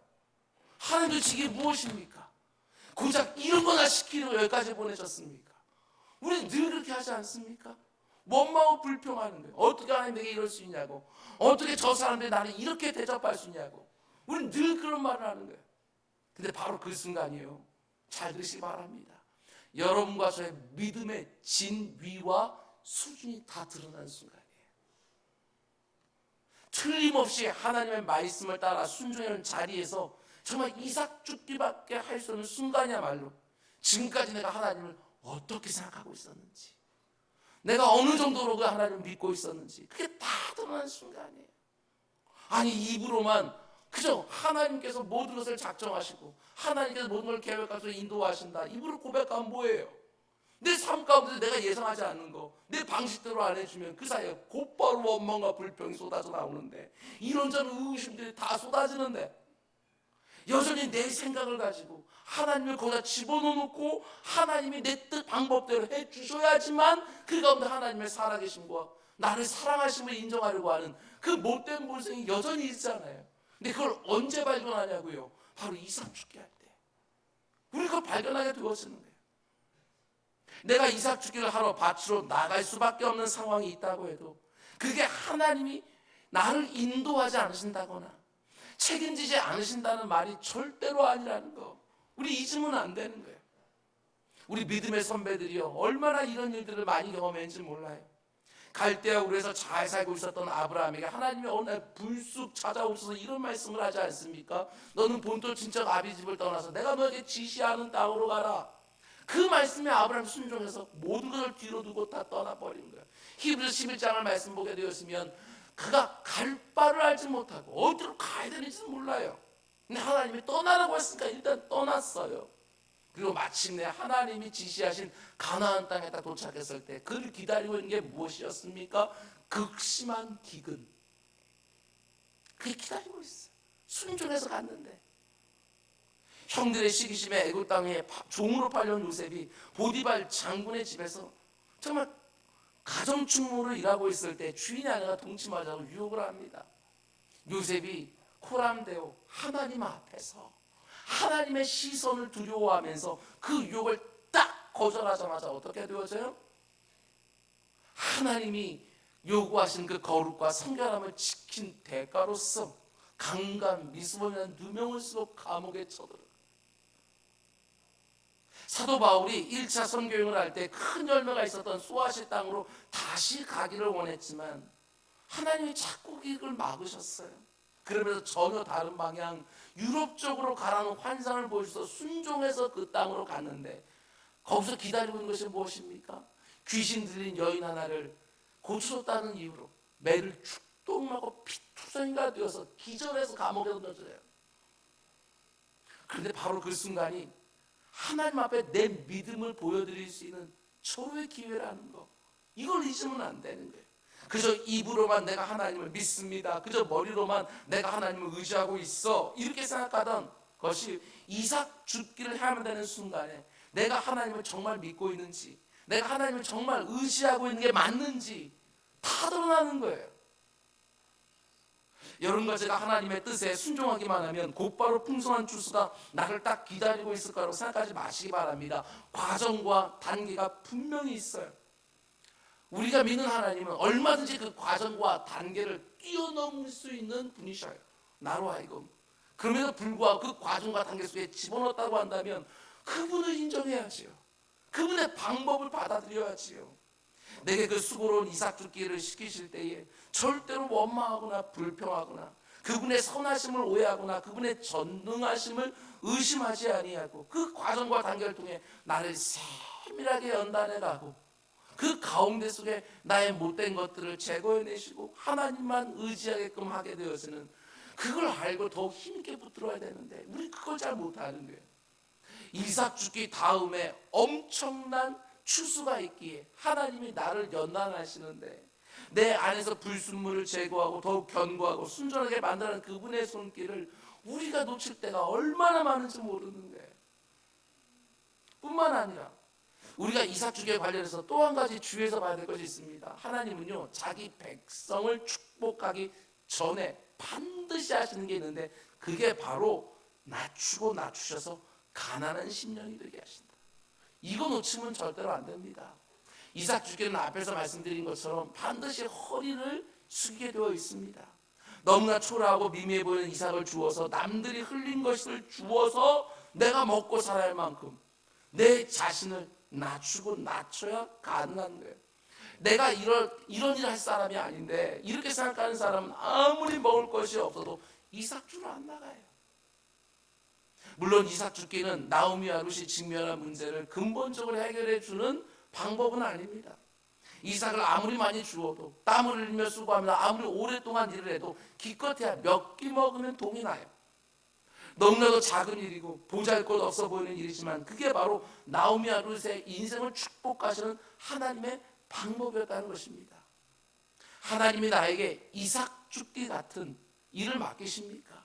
하나님 도대체 이게 무엇입니까? 고작 이런 거나 시키려고 여기까지 보내셨습니까? 우리 늘 그렇게 하지 않습니까? 원망하고 불평하는 거예요. 어떻게 하나님 내게 이럴 수 있냐고, 어떻게 저 사람들이 나를 이렇게 대접할 수 있냐고, 우리는 늘 그런 말을 하는 거예요. 근데 바로 그 순간이에요. 잘 들으시기 바랍니다. 여러분과 저의 믿음의 진위와 수준이 다 드러나는 순간이에요. 틀림없이 하나님의 말씀을 따라 순종하는 자리에서 정말 이삭 죽기밖에 할 수 없는 순간이야말로 지금까지 내가 하나님을 어떻게 생각하고 있었는지, 내가 어느 정도로 그 하나님을 믿고 있었는지 그게 다 드러나는 순간이에요. 아니 입으로만 그저 하나님께서 모든 것을 작정하시고 하나님께서 모든 걸 계획하셔서 인도하신다 입으로 고백하면 뭐예요? 내 삶 가운데 내가 예상하지 않는 거 내 방식대로 안 해주면 그 사이에 곧바로 원망과 불평이 쏟아져 나오는데, 이런저런 의심들이 다 쏟아지는데 여전히 내 생각을 가지고 하나님을 거기다 집어넣고 하나님이 내 뜻 방법대로 해주셔야지만 그 가운데 하나님의 살아계심과 나를 사랑하심을 인정하려고 하는 그 못된 본성이 여전히 있잖아요. 근데 그걸 언제 발견하냐고요? 바로 이삭 죽게 할 때 우리 그걸 발견하게 되었는 거예요. 내가 이삭 죽기를 하러 밭으로 나갈 수밖에 없는 상황이 있다고 해도 그게 하나님이 나를 인도하지 않으신다거나 책임지지 않으신다는 말이 절대로 아니라는 거 우리 잊으면 안 되는 거예요. 우리 믿음의 선배들이요 얼마나 이런 일들을 많이 경험했는지 몰라요. 갈대아 우르에서 잘 살고 있었던 아브라함에게 하나님이 어느 날 불쑥 찾아오셔서 이런 말씀을 하지 않습니까? 너는 본토 친척 아비 집을 떠나서 내가 너에게 지시하는 땅으로 가라. 그 말씀에 아브라함이 순종해서 모든 것을 뒤로 두고 다 떠나버린 거예요. 히브리서 11장을 말씀 보게 되었으면 그가 갈 바를 알지 못하고 어디로 가야 되는지는 몰라요. 근데 하나님이 떠나라고 했으니까 일단 떠났어요. 그리고 마침내 하나님이 지시하신 가나안 땅에 딱 도착했을 때 그를 기다리고 있는 게 무엇이었습니까? 극심한 기근. 그게 기다리고 있어요. 순종해서 갔는데 형들의 시기심에 애굽 땅에 종으로 팔려온 요셉이 보디발 장군의 집에서 정말 가정축무를 일하고 있을 때 주인의 아내가 동침하자고 유혹을 합니다. 요셉이 코람데오 하나님 앞에서 하나님의 시선을 두려워하면서 그 유혹을 딱 거절하자마자 어떻게 되어져요? 하나님이 요구하신 그 거룩과 성결함을 지킨 대가로서 강간 미수범이라는 누명을 쓰고 감옥에 쳐들어요. 사도 바울이 1차 선교행을 할 때 큰 열매가 있었던 소아시 땅으로 다시 가기를 원했지만 하나님이 자꾸 이걸 막으셨어요. 그러면서 전혀 다른 방향 유럽 쪽으로 가라는 환상을 보여줘서 순종해서 그 땅으로 갔는데 거기서 기다리고 있는 것이 무엇입니까? 귀신 들린 여인 하나를 고쳐줬다는 이유로 매를 축동하고 피투성이가 되어서 기절해서 감옥에 던져져요. 그런데 바로 그 순간이 하나님 앞에 내 믿음을 보여드릴 수 있는 절호의 기회라는 거, 이걸 잊으면 안 되는 거예요. 그저 입으로만 내가 하나님을 믿습니다, 그저 머리로만 내가 하나님을 의지하고 있어, 이렇게 생각하던 것이 이삭 죽기를 해야만 되는 순간에 내가 하나님을 정말 믿고 있는지, 내가 하나님을 정말 의지하고 있는 게 맞는지 다 드러나는 거예요. 여러분과 제가 하나님의 뜻에 순종하기만 하면 곧바로 풍성한 주스가 나를 딱 기다리고 있을 거라고 생각하지 마시기 바랍니다. 과정과 단계가 분명히 있어요. 우리가 믿는 하나님은 얼마든지 그 과정과 단계를 뛰어넘을 수 있는 분이셔요. 나로 하여금. 그럼에도 불구하고 그 과정과 단계 속에 집어넣었다고 한다면 그분을 인정해야지요. 그분의 방법을 받아들여야지요. 내게 그 수고로운 이삭 죽기를 시키실 때에 절대로 원망하거나 불평하거나 그분의 선하심을 오해하거나 그분의 전능하심을 의심하지 아니하고 그 과정과 단계를 통해 나를 세밀하게 연단해 가고 그 가운데 속에 나의 못된 것들을 제거해내시고 하나님만 의지하게끔 하게 되어서는 그걸 알고 더욱 힘있게 붙들어야 되는데 우리 그걸 잘 못하는 거예요. 이삭 죽기 다음에 엄청난 추수가 있기에 하나님이 나를 연단하시는데 내 안에서 불순물을 제거하고 더욱 견고하고 순전하게 만드는 그분의 손길을 우리가 놓칠 때가 얼마나 많은지 모르는 거예요. 뿐만 아니라 우리가 이삭 죽기에 관련해서 또 한 가지 주의해서 봐야 될 것이 있습니다. 하나님은요, 자기 백성을 축복하기 전에 반드시 하시는 게 있는데 그게 바로 낮추고 낮추셔서 가난한 심령이 되게 하신다. 이거 놓치면 절대로 안 됩니다. 이삭 죽기는 앞에서 말씀드린 것처럼 반드시 허리를 숙이게 되어 있습니다. 너무나 초라하고 미미해 보이는 이삭을 주어서 남들이 흘린 것을 주어서 내가 먹고 살아야 할 만큼 내 자신을 낮추고 낮춰야 가능한 거예요. 내가 이런 일을 할 사람이 아닌데 이렇게 생각하는 사람은 아무리 먹을 것이 없어도 이삭 주러 안 나가요. 물론 이삭 죽기는 나오미와 룻이 직면한 문제를 근본적으로 해결해 주는 방법은 아닙니다. 이삭을 아무리 많이 주어도 땀을 흘리며 수고하며 아무리 오랫동안 일을 해도 기껏해야 몇 끼 먹으면 동이 나요. 너무나도 작은 일이고 보잘것없어 보이는 일이지만 그게 바로 나오미와 룻의 인생을 축복하시는 하나님의 방법이었다는 것입니다. 하나님이 나에게 이삭 죽기 같은 일을 맡기십니까?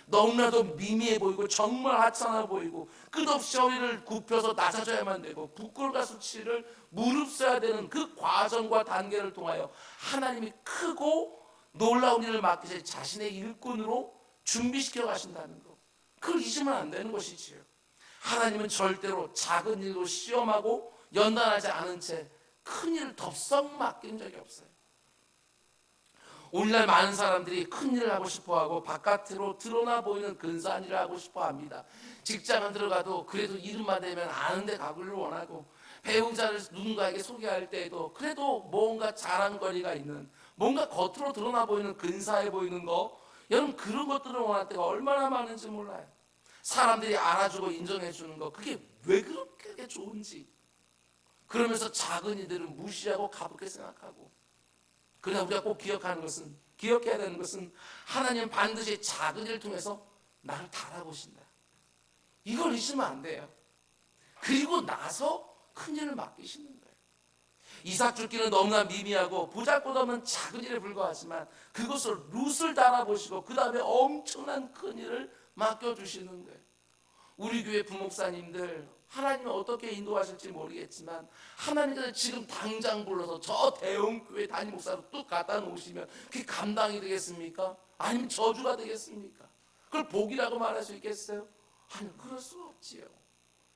너무나도 미미해 보이고 정말 하찮아 보이고 끝없이 허리를 굽혀서 낮아져야만 되고 부끄러움과 수치를 무릅써야 되는 그 과정과 단계를 통하여 하나님이 크고 놀라운 일을 맡기실 자신의 일꾼으로 준비시켜 가신다는 것, 그걸 잊으면 안 되는 것이지요. 하나님은 절대로 작은 일로 시험하고 연단하지 않은 채 큰 일을 덥석 맡긴 적이 없어요. 오늘날 많은 사람들이 큰 일을 하고 싶어하고 바깥으로 드러나 보이는 근사한 일을 하고 싶어합니다. 직장을 들어가도 그래도 이름만 되면 아는 데 가기를 원하고 배우자를 누군가에게 소개할 때에도 그래도 뭔가 자랑거리가 있는 뭔가 겉으로 드러나 보이는 근사해 보이는 거, 여러분 그런 것들을 원할 때가 얼마나 많은지 몰라요. 사람들이 알아주고 인정해 주는 거, 그게 왜 그렇게 좋은지. 그러면서 작은 이들은 무시하고 가볍게 생각하고. 그러나 우리가 꼭 기억해야 되는 것은 하나님은 반드시 작은 일을 통해서 나를 달아보신다. 이걸 잊으면 안 돼요. 그리고 나서 큰 일을 맡기시는 거예요. 이삭 죽기는 너무나 미미하고 보잘것없는 작은 일에 불과하지만 그것을 룻을 달아보시고 그 다음에 엄청난 큰 일을 맡겨주시는 거예요. 우리 교회 부목사님들 하나님은 어떻게 인도하실지 모르겠지만 하나님께서 지금 당장 불러서 저 대형교회 담임 목사로 뚝 갖다 놓으시면 그게 감당이 되겠습니까? 아니면 저주가 되겠습니까? 그걸 복이라고 말할 수 있겠어요? 아니, 그럴 수가 없지요.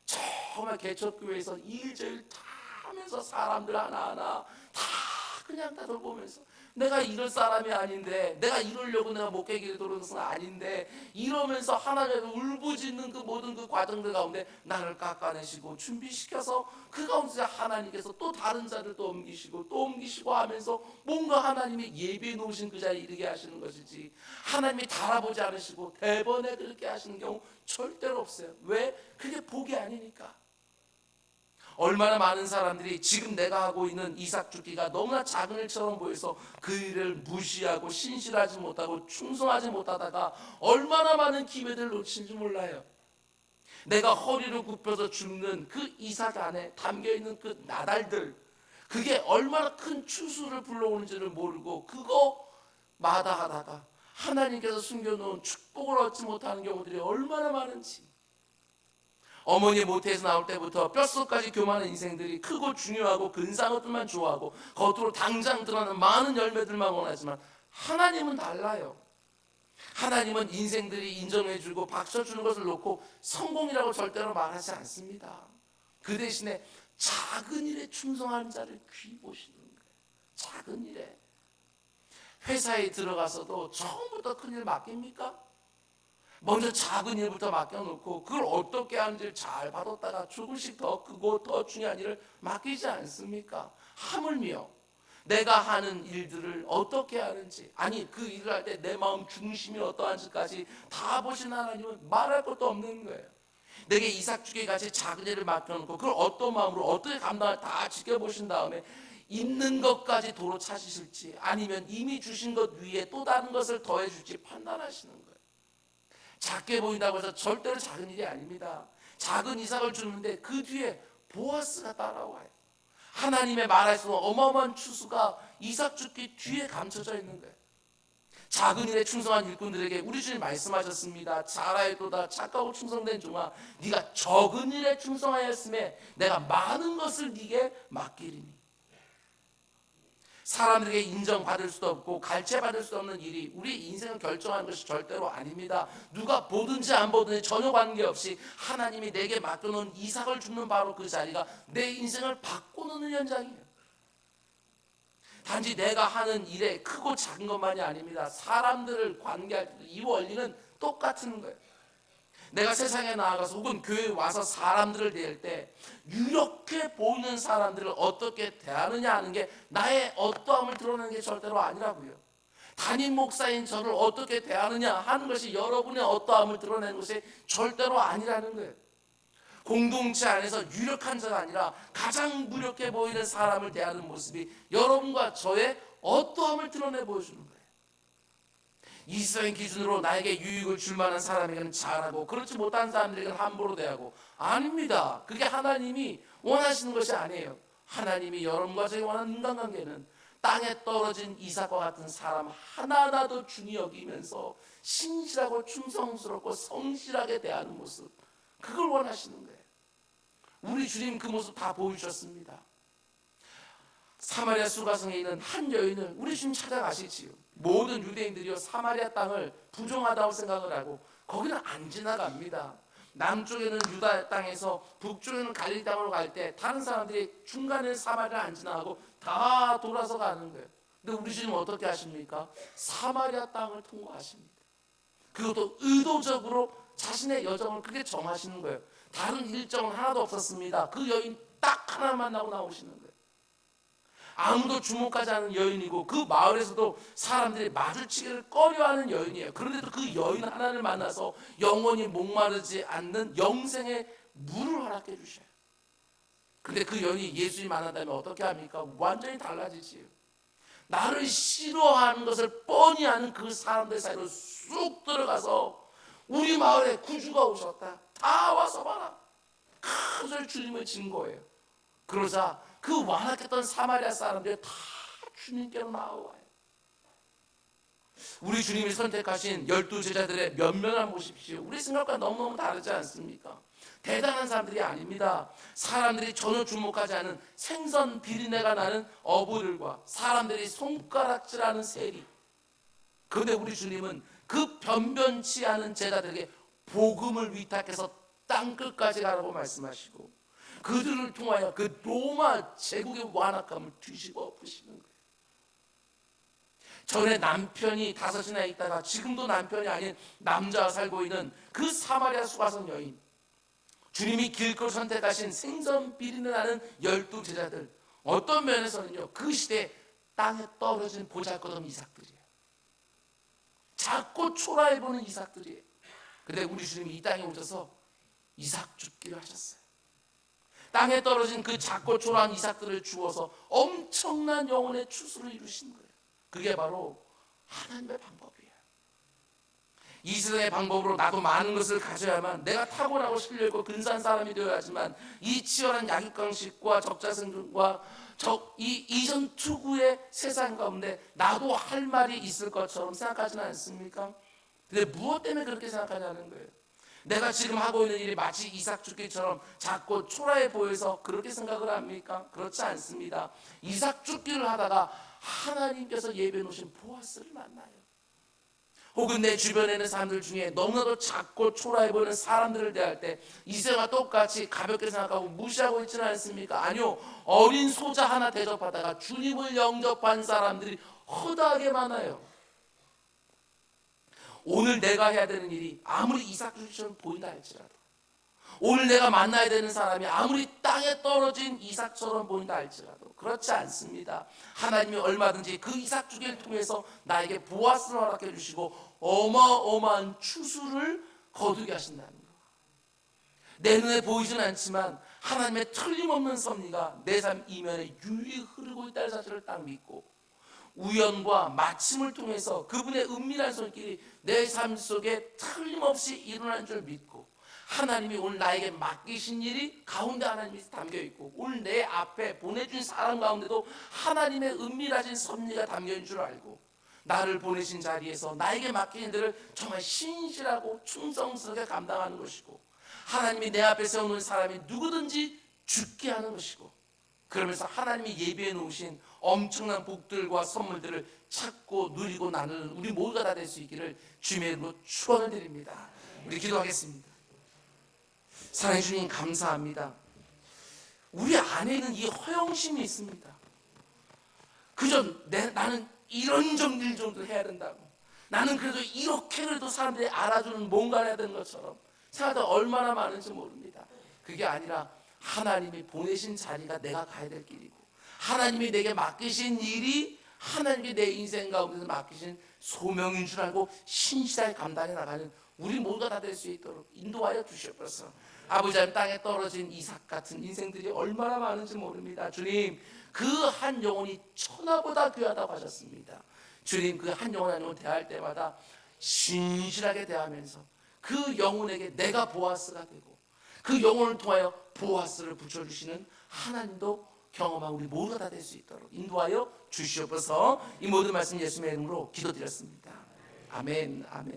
정말 개척교회에서 일저일 다 하면서 사람들 하나하나 다 그냥 다 돌보면서 내가 이럴 사람이 아닌데, 내가 이러려고 내가 목회기를 들어온 것은 아닌데, 이러면서 하나님의 울부짖는 그 모든 그 과정들 가운데 나를 깎아내시고 준비시켜서 그 가운데 하나님께서 또 다른 자를 또 옮기시고 하면서 뭔가 하나님이 예비해 놓으신 그 자리에 이르게 하시는 것이지, 하나님이 달아보지 않으시고 대번에 그렇게 하시는 경우 절대로 없어요. 왜? 그게 복이 아니니까. 얼마나 많은 사람들이 지금 내가 하고 있는 이삭 죽기가 너무나 작은 일처럼 보여서 그 일을 무시하고 신실하지 못하고 충성하지 못하다가 얼마나 많은 기회들을 놓친지 몰라요. 내가 허리를 굽혀서 죽는 그 이삭 안에 담겨있는 그 나달들, 그게 얼마나 큰 추수를 불러오는지를 모르고 그거 마다하다가 하나님께서 숨겨놓은 축복을 얻지 못하는 경우들이 얼마나 많은지. 어머니의 모태에서 나올 때부터 뼛속까지 교만한 인생들이 크고 중요하고 근사한 것들만 좋아하고 겉으로 당장 드러나는 많은 열매들만 원하지만, 하나님은 달라요. 하나님은 인생들이 인정해주고 박수주는 것을 놓고 성공이라고 절대로 말하지 않습니다. 그 대신에 작은 일에 충성하는 자를 귀히 보시는 거예요. 작은 일에. 회사에 들어가서도 처음부터 큰일 맡깁니까? 먼저 작은 일부터 맡겨놓고 그걸 어떻게 하는지를 잘 받았다가 조금씩 더 크고 더 중요한 일을 맡기지 않습니까? 하물며 내가 하는 일들을 어떻게 하는지, 아니 그 일을 할 때 내 마음 중심이 어떠한지까지 다 보신 하나님은 말할 것도 없는 거예요. 내게 이삭 주기 같이 작은 일을 맡겨놓고 그걸 어떤 마음으로 어떻게 감당을 다 지켜보신 다음에 있는 것까지 도로 찾으실지, 아니면 이미 주신 것 위에 또 다른 것을 더해 줄지 판단하시는 거예요. 작게 보인다고 해서 절대로 작은 일이 아닙니다. 작은 이삭을 주는데 그 뒤에 보아스가 따라와요. 하나님의 말할 수 없는 어마어마한 추수가 이삭 죽기 뒤에 감춰져 있는 거예요. 작은 일에 충성한 일꾼들에게 우리 주님 말씀하셨습니다. 잘하였도다 착하고 충성된 종아, 네가 적은 일에 충성하였음에 내가 많은 것을 네게 맡기리니. 사람들에게 인정받을 수도 없고 갈채받을 수 없는 일이 우리 인생을 결정하는 것이 절대로 아닙니다. 누가 보든지 안 보든지 전혀 관계없이 하나님이 내게 맡겨놓은 이삭을 줍는 바로 그 자리가 내 인생을 바꿔놓는 현장이에요. 단지 내가 하는 일에 크고 작은 것만이 아닙니다. 사람들을 관계할 때 이 원리는 똑같은 거예요. 내가 세상에 나아가서 혹은 교회에 와서 사람들을 대할 때 이렇게 보이는 사람들을 어떻게 대하느냐 하는 게 나의 어떠함을 드러내는 게 절대로 아니라고요. 담임 목사인 저를 어떻게 대하느냐 하는 것이 여러분의 어떠함을 드러내는 것이 절대로 아니라는 거예요. 공동체 안에서 유력한 자가 아니라 가장 무력해 보이는 사람을 대하는 모습이 여러분과 저의 어떠함을 드러내 보여주는 거예요. 이성의 기준으로 나에게 유익을 줄 만한 사람에게는 잘하고 그렇지 못한 사람들에게는 함부로 대하고, 아닙니다. 그게 하나님이 원하시는 것이 아니에요. 하나님이 여러분과 제가 원하는 인간관계는 땅에 떨어진 이삭과 같은 사람 하나하나도 중히 여기면서 신실하고 충성스럽고 성실하게 대하는 모습, 그걸 원하시는 거예요. 우리 주님 그 모습 다 보여주셨습니다. 사마리아 수가성에 있는 한 여인을 우리 주님 찾아가시지요. 모든 유대인들이요 사마리아 땅을 부정하다고 생각을 하고 거기는 안 지나갑니다. 남쪽에는 유다 땅에서 북쪽에는 갈릴리 땅으로 갈 때 다른 사람들이 중간에 사마리아 안 지나가고 다 돌아서 가는 거예요. 근데 우리 주님은 어떻게 하십니까? 사마리아 땅을 통과하십니다. 그것도 의도적으로 자신의 여정을 그렇게 정하시는 거예요. 다른 일정은 하나도 없었습니다. 그 여인 딱 하나 만나고 나오시는 거예요. 아무도 주목하지 않는 여인이고 그 마을에서도 사람들이 마주치기를 꺼려하는 여인이에요. 그런데도 그 여인 하나를 만나서 영원히 목마르지 않는 영생의 물을 허락해 주셔요. 근데 그 여인이 예수님 만난다면 어떻게 합니까? 완전히 달라지지요. 나를 싫어하는 것을 뻔히 아는 그 사람들 사이로 쑥 들어가서 우리 마을에 구주가 오셨다. 다 와서 봐라. 큰 소리 주님을 진 거예요. 그러자 그 완악했던 사마리아 사람들이 다 주님께로 나와요. 우리 주님이 선택하신 12 제자들의 면면을 보십시오. 우리 생각과 너무너무 다르지 않습니까? 대단한 사람들이 아닙니다. 사람들이 전혀 주목하지 않은 생선 비린내가 나는 어부들과 사람들이 손가락질하는 세리. 그런데 우리 주님은 그 변변치 않은 제자들에게 복음을 위탁해서 땅끝까지 가라고 말씀하시고 그들을 통하여 그 로마 제국의 완악함을 뒤집어 엎으시는 거예요. 전에 남편이 5이나 있다가 지금도 남편이 아닌 남자와 살고 있는 그 사마리아 수가성 여인, 주님이 길거리 선택하신 생선 비린내 나는 12제자들, 어떤 면에서는요 그 시대에 땅에 떨어진 보잘것없는 이삭들이에요. 작고 초라해 보는 이삭들이에요. 근데 우리 주님이 이 땅에 오셔서 이삭 줍기를 하셨어요. 땅에 떨어진 그 작고 초라한 이삭들을 주어서 엄청난 영혼의 추수를 이루신 거예요. 그게 바로 하나님의 방법이에요. 이 세상의 방법으로 나도 많은 것을 가져야만 내가 탁월하고 실력있고 근사한 사람이 되어야지만 이 치열한 약육강식과 적자생존과 이 이전 투구의 세상 가운데 나도 할 말이 있을 것처럼 생각하지는 않습니까? 근데 무엇 때문에 그렇게 생각하냐는 거예요. 내가 지금 하고 있는 일이 마치 이삭 죽기처럼 작고 초라해 보여서 그렇게 생각을 합니까? 그렇지 않습니다. 이삭 죽기를 하다가 하나님께서 예비해 놓으신 보아스를 만나요. 혹은 내 주변에 있는 사람들 중에 너무나도 작고 초라해 보이는 사람들을 대할 때 이삭과 똑같이 가볍게 생각하고 무시하고 있지는 않습니까? 아니요, 어린 소자 하나 대접하다가 주님을 영접한 사람들이 허다하게 많아요. 오늘 내가 해야 되는 일이 아무리 이삭처럼 보인다 할지라도, 오늘 내가 만나야 되는 사람이 아무리 땅에 떨어진 이삭처럼 보인다 할지라도 그렇지 않습니다. 하나님이 얼마든지 그 이삭 주기를 통해서 나에게 보아스를 허락해 주시고 어마어마한 추수를 거두게 하신다는 것. 내 눈에 보이지는 않지만 하나님의 틀림없는 섭리가 내 삶 이면에 유유히 흐르고 있다는 사실을 딱 믿고, 우연과 마침을 통해서 그분의 은밀한 손길이 내 삶 속에 틀림없이 일어나는 줄 믿고, 하나님이 오늘 나에게 맡기신 일이 가운데 하나님이 담겨있고 오늘 내 앞에 보내준 사람 가운데도 하나님의 은밀하신 섭리가 담겨있는 줄 알고, 나를 보내신 자리에서 나에게 맡긴 일들을 정말 신실하고 충성스럽게 감당하는 것이고, 하나님이 내 앞에 세워놓은 사람이 누구든지 죽게 하는 것이고, 그러면서 하나님이 예비해 놓으신 엄청난 복들과 선물들을 찾고 누리고 나누는 우리 모두가 다 될 수 있기를 주님의 이름으로 축원을 드립니다. 우리 기도하겠습니다. 사랑해 주님, 감사합니다. 우리 안에는 이 허영심이 있습니다. 그저 나는 이런 일 정도 해야 된다고, 나는 그래도 이렇게 그래도 사람들이 알아주는 뭔가를 해야 되는 것처럼 생각하다 얼마나 많은지 모릅니다. 그게 아니라 하나님이 보내신 자리가 내가 가야 될 길이고, 하나님이 내게 맡기신 일이 하나님이 내 인생 가운데서 맡기신 소명인 줄 알고 신실하게 감당해 나가는 우리 모두가 다 될 수 있도록 인도하여 주시옵소서. 아버지 하나님, 땅에 떨어진 이삭 같은 인생들이 얼마나 많은지 모릅니다. 주님, 그 한 영혼이 천하보다 귀하다고 하셨습니다. 주님, 그 한 영혼 대할 때마다 신실하게 대하면서 그 영혼에게 내가 보아스가 되고 그 영혼을 통하여 보아스를 붙여주시는 하나님도 경험한 우리 모두가 다 될 수 있도록 인도하여 주시옵소서. 이 모든 말씀 예수님의 이름으로 기도드렸습니다. 아멘, 아멘.